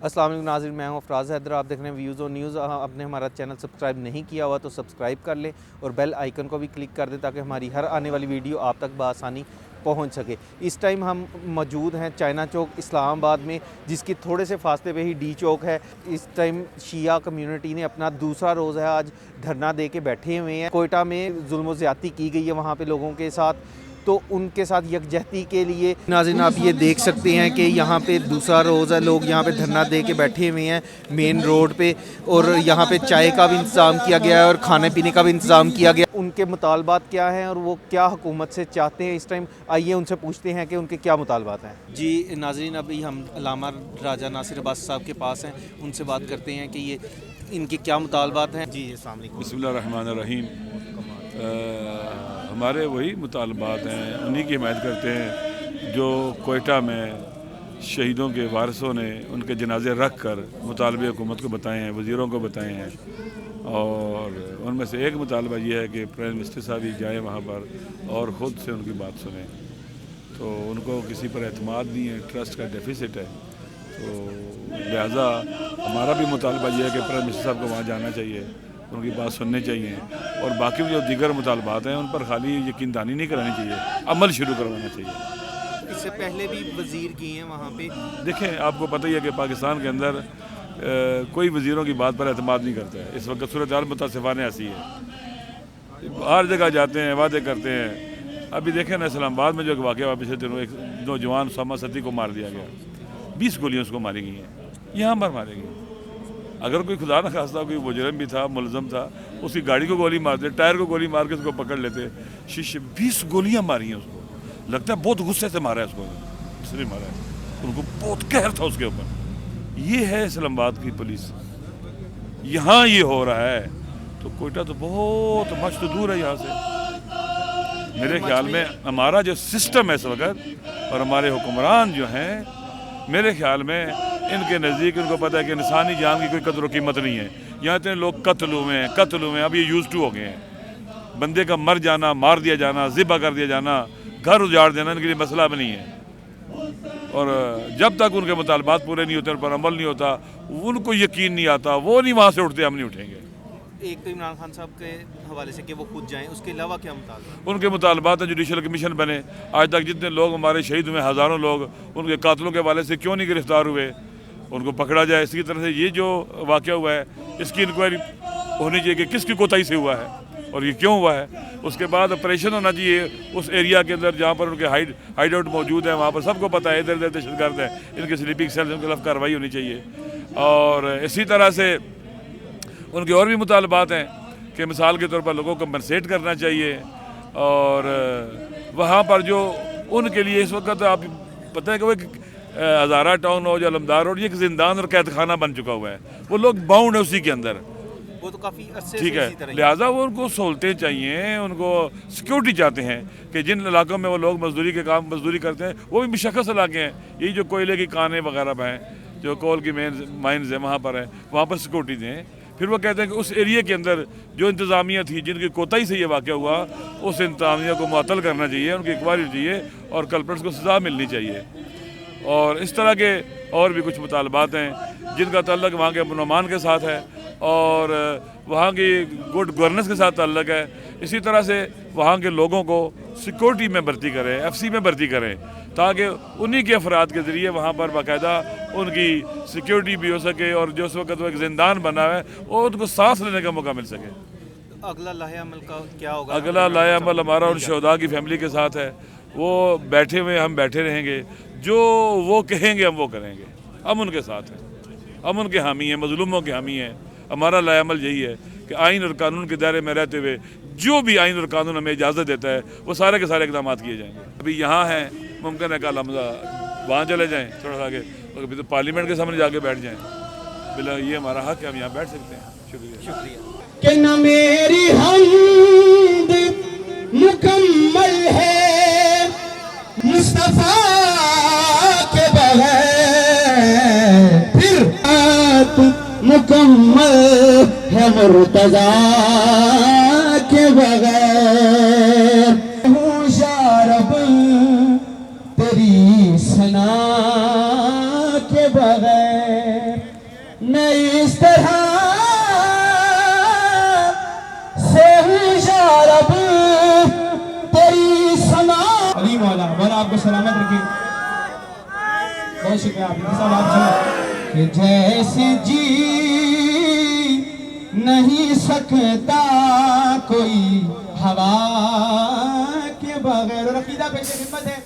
السلام علیکم ناظرین، میں ہوں افراز حیدر۔ آپ دیکھ رہے ہیں ویوز اور نیوز۔ آپ نے ہمارا چینل سبسکرائب نہیں کیا ہوا تو سبسکرائب کر لیں اور بیل آئیکن کو بھی کلک کر دیں تاکہ ہماری ہر آنے والی ویڈیو آپ تک بآسانی پہنچ سکے۔ اس ٹائم ہم موجود ہیں چائنا چوک اسلام آباد میں، جس کی تھوڑے سے فاصلے پہ ہی ڈی چوک ہے۔ اس ٹائم شیعہ کمیونٹی نے اپنا دوسرا روز ہے آج دھرنا دے کے بیٹھے ہوئے ہیں۔ کوئٹہ میں ظلم و زیادتی کی گئی ہے وہاں پہ لوگوں کے ساتھ، تو ان کے ساتھ یکجہتی کے لیے ناظرین آپ یہ دیکھ سکتے ہیں کہ یہاں پہ دوسرا روز ہے، لوگ یہاں پہ دھرنا دے کے بیٹھے ہوئے ہیں مین روڈ پہ، اور یہاں پہ چائے کا بھی انتظام کیا گیا ہے اور کھانے پینے کا بھی انتظام کیا گیا۔ ان کے مطالبات کیا ہیں اور وہ کیا حکومت سے چاہتے ہیں اس ٹائم، آئیے ان سے پوچھتے ہیں کہ ان کے کیا مطالبات ہیں۔ جی ناظرین، ابھی ہم علامہ راجہ ناصر عباس صاحب کے پاس ہیں، ان سے بات کرتے ہیں کہ یہ ان کے کیا مطالبات ہیں۔ جی السلام علیکم۔ بسم اللہ الرحمن الرحیم۔ ہمارے وہی مطالبات ہیں، انہی کی حمایت کرتے ہیں جو کوئٹہ میں شہیدوں کے وارثوں نے ان کے جنازے رکھ کر مطالبے حکومت کو بتائے ہیں، وزیروں کو بتائے ہیں، اور ان میں سے ایک مطالبہ یہ ہے کہ پرائم منسٹر صاحب ہی جائیں وہاں پر اور خود سے ان کی بات سنیں۔ تو ان کو کسی پر اعتماد نہیں ہے، ٹرسٹ کا ڈیفیسٹ ہے، تو لہٰذا ہمارا بھی مطالبہ یہ ہے کہ پرائم منسٹر صاحب کو وہاں جانا چاہیے، ان کی بات سننی چاہیے، اور باقی جو دیگر مطالبات ہیں ان پر خالی یقین دانی نہیں کرانی چاہیے، عمل شروع کروانا چاہیے۔ اس سے پہلے بھی وزیر گئے ہیں وہاں پہ۔ دیکھیں، آپ کو پتہ ہی ہے کہ پاکستان کے اندر کوئی وزیروں کی بات پر اعتماد نہیں کرتا ہے۔ اس وقت صورتحال متاسفانہ ایسی ہے، ہر جگہ جاتے ہیں، وعدے کرتے ہیں۔ ابھی دیکھیں نا، اسلام آباد میں جو ایک واقعہ پچھلے دنوں ایک نوجوان اسامہ صدیق کو مار دیا گیا، 20 گولیاں اس کو ماری گئی ہیں، یہاں پر مارے گئی۔ اگر کوئی خدا نہ خواستہ کوئی مجرم بھی تھا، ملزم تھا، اس کی گاڑی کو گولی مارتے، ٹائر کو گولی مار کے اس کو پکڑ لیتے۔ شیشے 20 گولیاں ماری ہیں اس کو، لگتا ہے بہت غصے سے مارا ہے اس کو، اس لیے مارا ہے، ان کو بہت قہر تھا اس کے اوپر۔ یہ ہے اسلام آباد کی پولیس، یہاں یہ ہو رہا ہے، تو کوئٹہ تو بہت مشت دور ہے یہاں سے۔ میرے خیال میں ہمارا جو سسٹم ہے اس وقت، اور ہمارے حکمران جو ہیں، میرے خیال میں ان کے نزدیک ان کو پتہ ہے کہ انسانی جان کی کوئی قدر و قیمت نہیں ہے۔ یہاں اتنے لوگ قتل ہوئے ہیں، اب یہ یوز ٹو ہو گئے ہیں۔ بندے کا مر جانا، مار دیا جانا، ذبح کر دیا جانا، گھر اجاڑ دینا ان کے لیے مسئلہ بھی نہیں ہے، اور جب تک ان کے مطالبات پورے نہیں ہوتے، ان پر عمل نہیں ہوتا، ان کو یقین نہیں آتا، وہ نہیں وہاں سے اٹھتے، ہم نہیں اٹھیں گے۔ ایک تو عمران خان صاحب کے حوالے سے کہ وہ خود جائیں، اس کے علاوہ کیا مطالبات؟ ان کے مطالبات ہیں جوڈیشل کمیشن بنے۔ آج تک جتنے لوگ ہمارے شہید ہوئے، ہزاروں لوگ، ان کے قاتلوں کے حوالے سے کیوں نہیں گرفتار ہوئے، ان کو پکڑا جائے۔ اسی طرح سے یہ جو واقعہ ہوا ہے، اس کی انکوائری ہونی چاہیے کہ کس کی کوتاہی سے ہوا ہے اور یہ کیوں ہوا ہے۔ اس کے بعد آپریشن ہونا چاہیے اس ایریا کے اندر جہاں پر ان کے ہائیڈ آؤٹ موجود ہیں، وہاں پر سب کو پتہ ہے ادھر ادھر دہشت گرد ہیں، ان کے سلیپنگ سیلز کے خلاف کارروائی ہونی چاہیے۔ اور اسی طرح سے ان کے اور بھی مطالبات ہیں کہ مثال کے طور پر لوگوں کو کمپنسیٹ کرنا چاہیے، اور وہاں پر جو ان کے لیے اس وقت آپ پتہ ہے کہ وہ ہزارہ ٹاؤن ہو یا علمدار روڈ، یہ ایک زندان اور قید خانہ بن چکا ہوا ہے، وہ لوگ باؤنڈ ہیں اسی کے اندر، وہ تو کافی عرصے سے ٹھیک ہے۔ اسی طرح ہی۔ لہٰذا وہ ان کو سہولتیں چاہیے، ان کو سیکیورٹی چاہتے ہیں کہ جن علاقوں میں وہ لوگ مزدوری کرتے ہیں، وہ بھی مشخص علاقے ہیں، یہی جو کوئلے کی کانیں وغیرہ ہیں، جو کول کی مائنز ہیں، وہاں پر ہیں، وہاں پر سیکورٹی دیں۔ پھر وہ کہتے ہیں کہ اس ایریا کے اندر جو انتظامیہ تھی، جن کی کوتاہی سے یہ واقعہ ہوا، اس انتظامیہ کو معطل کرنا چاہیے، ان کی انکوائری چاہیے، اور کلپرٹس کو سزا ملنی چاہیے۔ اور اس طرح کے اور بھی کچھ مطالبات ہیں جن کا تعلق وہاں کے امن و امان کے ساتھ ہے، اور وہاں کی گڈ گورننس کے ساتھ تعلق ہے۔ اسی طرح سے وہاں کے لوگوں کو سیکورٹی میں بھرتی کریں، ایف سی میں بھرتی کریں، تاکہ انہی کے افراد کے ذریعے وہاں پر باقاعدہ ان کی سیکیورٹی بھی ہو سکے، اور جو اس وقت وہ ایک زندان بنا ہے وہ ان کو سانس لینے کا موقع مل سکے۔ اگلا لاہے عمل کا کیا ہوگا؟ اگلا لاہے عمل ہمارا ان شہداء کی فیملی کے ساتھ ہے، وہ بیٹھے ہوئے، ہم بیٹھے رہیں گے، جو وہ کہیں گے ہم وہ کریں گے، ہم ان کے ساتھ ہیں، ہم ان کے حامی ہیں، مظلوموں کے حامی ہیں۔ ہمارا لاہے عمل یہی ہے کہ آئین اور قانون کے دائرے میں رہتے ہوئے جو بھی آئین اور قانون ہمیں اجازت دیتا ہے، وہ سارے کے سارے اقدامات کیے جائیں گے۔ ابھی یہاں ہیں، ممکن ہے کل ہم وہاں چلے جائیں تھوڑا سا آگے، ابھی تو پارلیمنٹ کے سامنے جا کے بیٹھ جائیں، بلا یہ ہمارا حق ہے، ہم یہاں بیٹھ سکتے ہیں۔ شکریہ۔ کہ نہ میری حمد مکمل ہے مصطفیٰ کے بغیر، پھر بات مکمل ہے مرتضیٰ کے بغیر۔ ہوں یا رب تیری ثنا کے بغیر۔ بغیر میں اس طرح سے ہوں یا رب تیری سنا. علی مولا مولا آپ کو سلامت رکھے. بہت شکریہ آپ نے صاحب آپ جی. کہ جیسے جی نہیں سکتا کوئی ہوا کے بغیر. اور عقیدہ پیش خدمت ہے